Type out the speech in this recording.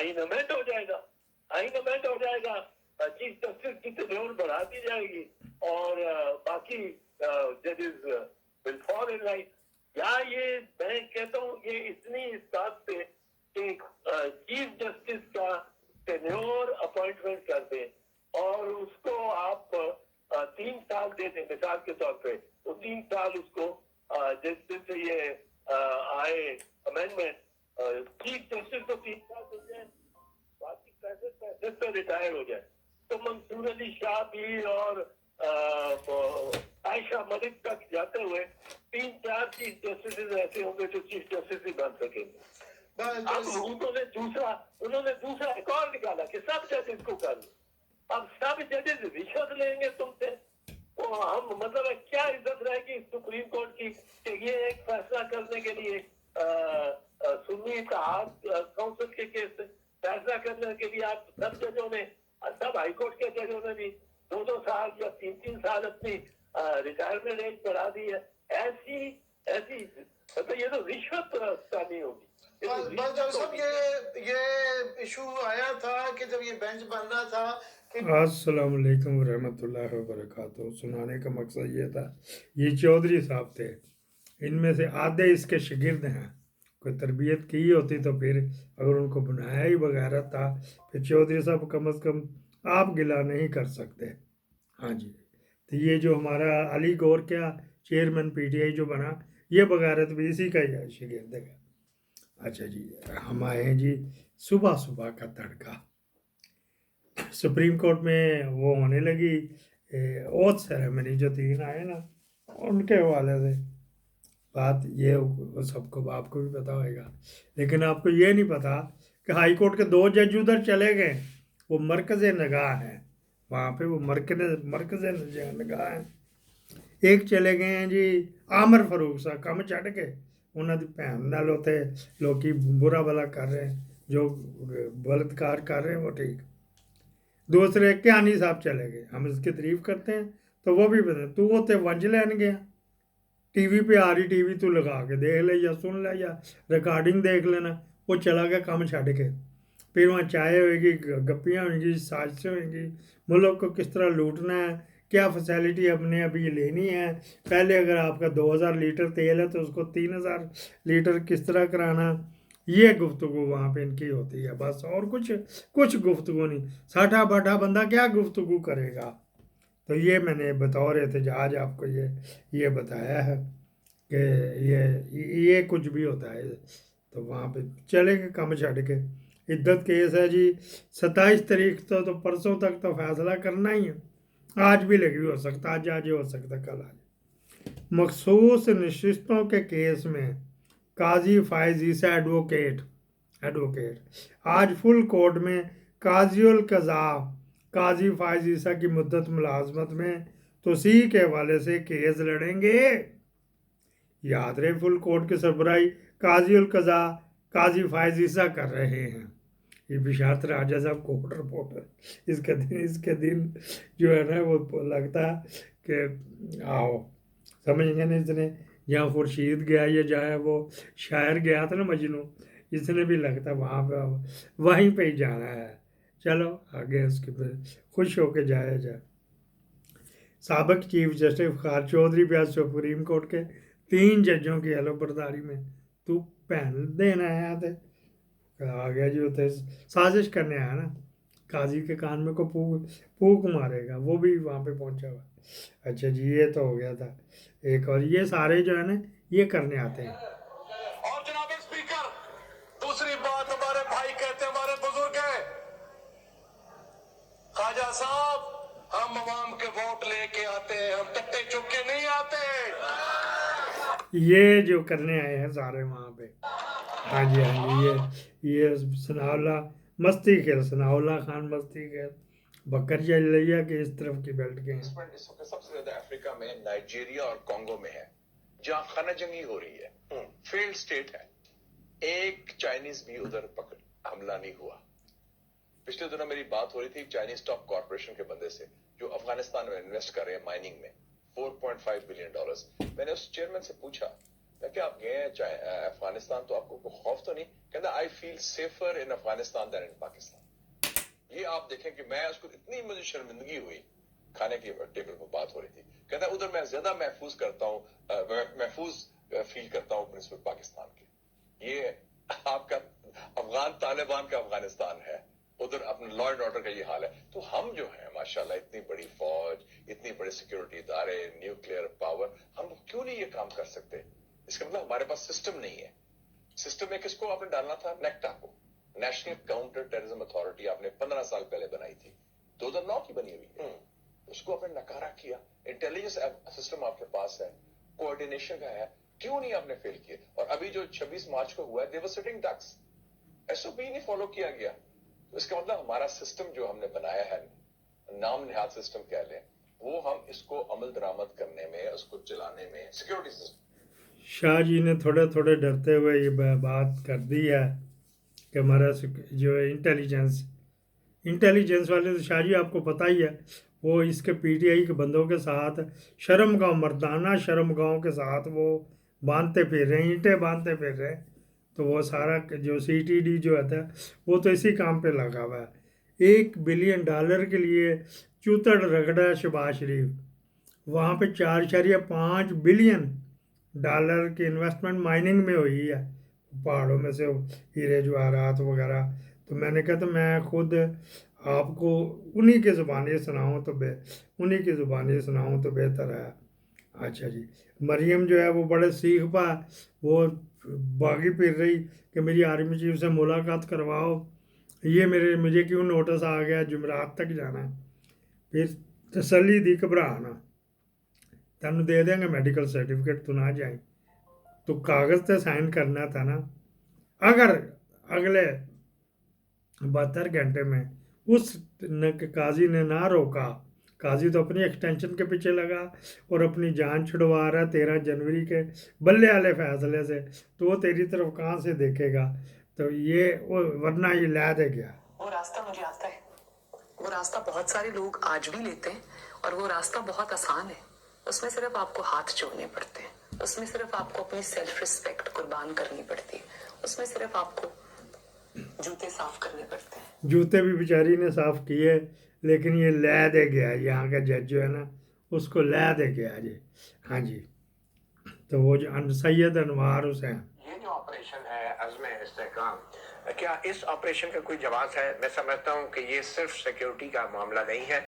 आइन अमेंड हो जाएगा, चीफ जस्टिस की टेन्योर बढ़ा दी जाएगी और बाकी जजेस विल फॉल इन लाइन। या ये मैं कहता हूँ ये इतनी इस बात पे कि चीफ जस्टिस का टेन्योर अपॉइंटमेंट कर दें और उसको आप 3 साल दे दें मिसाल के तौर पे, तो 3 साल उसको जिस दिन से ये आए अमेंडमेंट, चीफ जस्टिस को 3 साल हो जाए, बाकी 65 पे रिटायर हो जाए, तो मंसूर अली शाह भी और आयशा मलिक तक जाते हुए 3-4 चीफ जस्टिस ऐसे होंगे जो चीफ जस्टिस भी बन सकेंगे। अब उन्होंने दूसरा एक और निकाला कि सब जजेस को कर लो। अब सब जजेस रिश्वत लेंगे तुमसे, तो हम मतलब क्या इज्जत रहेगी सुप्रीम कोर्ट की कि ये एक फैसला करने के लिए सुन्नी इत्तेहाद काउंसिल के केस से फैसला करने के लिए आप सब जजों ने, सब हाईकोर्ट के जजों ने भी 2-2 साल या 3-3 साल अपनी रिटायरमेंट एज बढ़ा दी है। ऐसी मतलब ये तो रिश्वत नहीं होगी। ये इशू आया था कि जब ये बेंच बन रहा था। अस्सलाम वालेकुम रहमतुल्लाहि व बरकातहू। सुनाने का मकसद ये था, ये चौधरी साहब थे, इनमें से आधे इसके शागिर्द हैं। कोई तरबियत की होती तो फिर अगर उनको बनाया ही वगैरह था, फिर चौधरी साहब कम अज़ कम आप गिला नहीं कर सकते। हाँ जी, तो ये जो हमारा अली गौर क्या चेयरमैन पीटीआई जो बना, ये बगारत भी इसी का ही शागिर्द है। अच्छा जी, हम आए हैं जी सुबह सुबह का तड़का। सुप्रीम कोर्ट में वो होने लगी ओथ सेरेमनी, जो 3 आए ना उनके हवाले से बात, ये सबको आपको भी पता होगा, लेकिन आपको ये नहीं पता कि हाई कोर्ट के 2 जज उधर चले गए, वो मरकज़ नगाह हैं वहाँ पे, वो मरकज़ नगाह हैं। एक चले गए हैं जी आमिर फारूक साहब, कम चढ़ के उन्होंने भैन नाल उत्थे लोकी बुरा भला कर रहे हैं, जो बलात्कार कर रहे हैं वो ठीक। दूसरे क्यानी साहब चले गए, हम इसकी तारीफ करते हैं तो वो भी बता, तू उत्थे वंज लैन गया, टीवी पे आ रही टीवी तू लगा के देख ले या सुन ले या रिकॉर्डिंग देख लेना, वो चला गया काम छड़ के। फिर वहाँ चाय होएगी, गप्पियाँ होंगी, साजिशें होंगी, मुल्क को किस तरह लूटना है, क्या फैसिलिटी अपने अभी लेनी है। पहले अगर आपका 2000 लीटर तेल है तो उसको 3000 लीटर किस तरह कराना, ये गुफ्तगू वहाँ पे इनकी होती है बस, और कुछ गुफ्तगू नहीं। साठा बाठा बंदा क्या गुफ्तगू करेगा। तो ये मैंने बतौर एहतजाज आपको ये बताया है कि ये कुछ भी होता है। तो वहाँ पे चले गए कम छड़ के। इद्दत केस है जी 27 तारीख तो परसों तक तो फैसला करना ही है, आज भी लगी हो सकता, आज हो सकता कल आज। मखसूस नशिस्तों के केस में काजी फायज ईसा एडवोकेट आज फुल कोर्ट में काजीउल कज़ा काजी फायज ईसा की मुद्दत मुलाजमत में तोसीह के हवाले से केस लड़ेंगे। याद रहे, फुल कोर्ट के सरबराही काजीउल कज़ा काजी फायज ईसा कर रहे हैं। ये बिशारत राजा साहब कोर्ट रिपोर्टर, इसके दिन जो है ना वो लगता है कि आओ समझ गए ना, इसने जहाँ खुर्शीद गया या जहाँ वो शायर गया था ना मजनू, इसने भी लगता वहाँ पे वहीं पे ही जाना है। चलो आगे उसके बाद खुश होके जाया जाए। साबिक चीफ जस्टिस इफ्तिखार चौधरी भी आज सुप्रीम कोर्ट के 3 जजों की हलफबरदारी में तू भैन देना आया थे, आ गया जी उसे साजिश करने आया ना, काजी के कान में को फूक मारेगा, वो भी वहाँ पे पहुँचा हुआ। अच्छा जी, ये तो हो गया था एक, और ये सारे जो है ना ये करने आते हैं। और जनाब स्पीकर, दूसरी बात हमारे भाई कहते हैं, हमारे बुजुर्ग है ख्वाजा साहब, हम अवाम के वोट लेके आते हैं, हम टट्टे चुप के नहीं आते। ये जो करने आए हैं सारे वहाँ पे, हाँ जी ये सनाउल्ला मस्ती खेल, सनाउल्ला खान मस्ती खेल, बकर चल रही है कि इस तरफ की बेल्ट के हैं। इस वक्त सबसे ज्यादा अफ्रीका में नाइजीरिया और कांगो में है, जहां खाना जंगी हो रही है, फेल्ड स्टेट है, एक चाइनीज भी उधर हमला नहीं हुआ। पिछले दिनों मेरी बात हो रही थी चाइनीज टॉप कॉर्पोरेशन के बंदे से जो अफगानिस्तान में इन्वेस्ट कर रहे हैं माइनिंग में $4.5 बिलियन। मैंने उस चेयरमैन से पूछा, میں کہ آپ گئے ہیں افغانستان تو آپ کو کوئی خوف تو نہیں؟ کہتا آئی فیل سیفر ان افغانستان دین ان پاکستان. یہ آپ دیکھیں کہ میں اس کو اتنی مجھے شرمندگی ہوئی, کھانے کی ٹیبل پر بات ہو رہی تھی, کہتا ادھر میں زیادہ محفوظ کرتا ہوں, محفوظ فیل کرتا ہوں نسبت پاکستان کے. یہ آپ کا افغان طالبان کا افغانستان ہے, ادھر اپنے لا اینڈ آرڈر کا یہ حال ہے. تو ہم جو ہیں ماشاءاللہ اتنی بڑی فوج, اتنی بڑے سیکورٹی ادارے, نیوکلیئر پاور, ہم کیوں نہیں یہ کام کر سکتے؟ اس کا مطلب ہمارے پاس سسٹم نہیں ہے. سسٹم میں کس کو آپ نے ڈالنا تھا؟ نیکٹا کو, نیشنل کاؤنٹر ٹیررزم اتھارٹی آپ نے 15 سال پہلے بنائی تھی, 2009 کی بنی ہوئی ہے. اس کو آپ نے نکارا کیا. انٹیلیجنس سسٹم آپ کے پاس ہے, کوآرڈینیشن کا ہے, کیوں نہیں آپ نے فیل کیا؟ اور ابھی جو 26 مارچ کو ہوا ہے, they were sitting ducks, S O P نہیں فالو کیا گیا. اس کا مطلب ہمارا سسٹم جو ہم نے بنایا ہے, نام نہاد سسٹم کہہ لیں, وہ ہم اس کو عمل درآمد کرنے میں, اس کو چلانے میں, سیکورٹی سسٹم. شاہ جی نے تھوڑے تھوڑے ڈرتے ہوئے یہ بات کر دی ہے کہ ہمارا جو انٹیلیجنس والے تو شاہ جی آپ کو پتہ ہی ہے, وہ اس کے پی ٹی آئی کے بندوں کے ساتھ شرم گاؤں, مردانہ شرم گاؤں کے ساتھ وہ باندھتے پھر رہے ہیں, اینٹیں باندھتے پھر رہے ہیں. تو وہ سارا جو سی ٹی ڈی جو ہوتا ہے وہ تو اسی کام پہ لگا ہوا ہے. $1 بلین کے لیے چوتڑ رگڑا ہے شہباز شریف. وہاں پہ $4.5 بلین کی انویسٹمنٹ مائننگ میں ہوئی ہے, پہاڑوں میں سے ہیرے جواہرات وغیرہ. تو میں نے کہا تو میں خود آپ کو انہی کی زبانیں سناؤں تو بہتر ہے. اچھا جی, مریم جو ہے وہ بڑے سیخ پا, وہ باغی پھر رہی کہ میری آرمی چیف سے ملاقات کرواؤ, یہ مجھے کیوں نوٹس آ گیا, جمعرات تک جانا. پھر تسلی دی, گھبرانا, تینوں دے دیں گے میڈیکل سرٹیفکیٹ, تو نہ جائیں. تو کاغذ تے سائن کرنا تھا نا. اگر اگلے 72 گھنٹے میں اس قاضی نے نہ روکا, قاضی تو اپنی ایکسٹینشن کے پیچھے لگا اور اپنی جان چھڑوا رہا 13 جنوری کے بلے والے فیصلے سے, تو وہ تیری طرف کہاں سے دیکھے گا؟ تو یہ ورنہ یہ لے دے گیا. وہ راستہ مجھے آتا ہے, وہ راستہ بہت سارے لوگ آج بھی لیتے ہیں, اور وہ راستہ بہت آسان ہے. اس میں صرف آپ کو ہاتھ جوڑنے پڑتے ہیں, اس میں صرف آپ کو اپنی سیلف رسپیکٹ قربان کرنی پڑتی ہے, اس میں صرف آپ کو جوتے صاف کرنے پڑتے ہیں. جوتے بھی بیچاری نے صاف کیے, لیکن یہ لے دے گیا, یہاں کا جج جو ہے نا اس کو لے دے گیا جی. ہاں جی, تو وہ جو سید انوار حسین, یہ جو آپریشن ہے عزم استحکام, کیا اس آپریشن کا کوئی جواز ہے؟ میں سمجھتا ہوں کہ یہ صرف سیکیورٹی کا معاملہ نہیں ہے,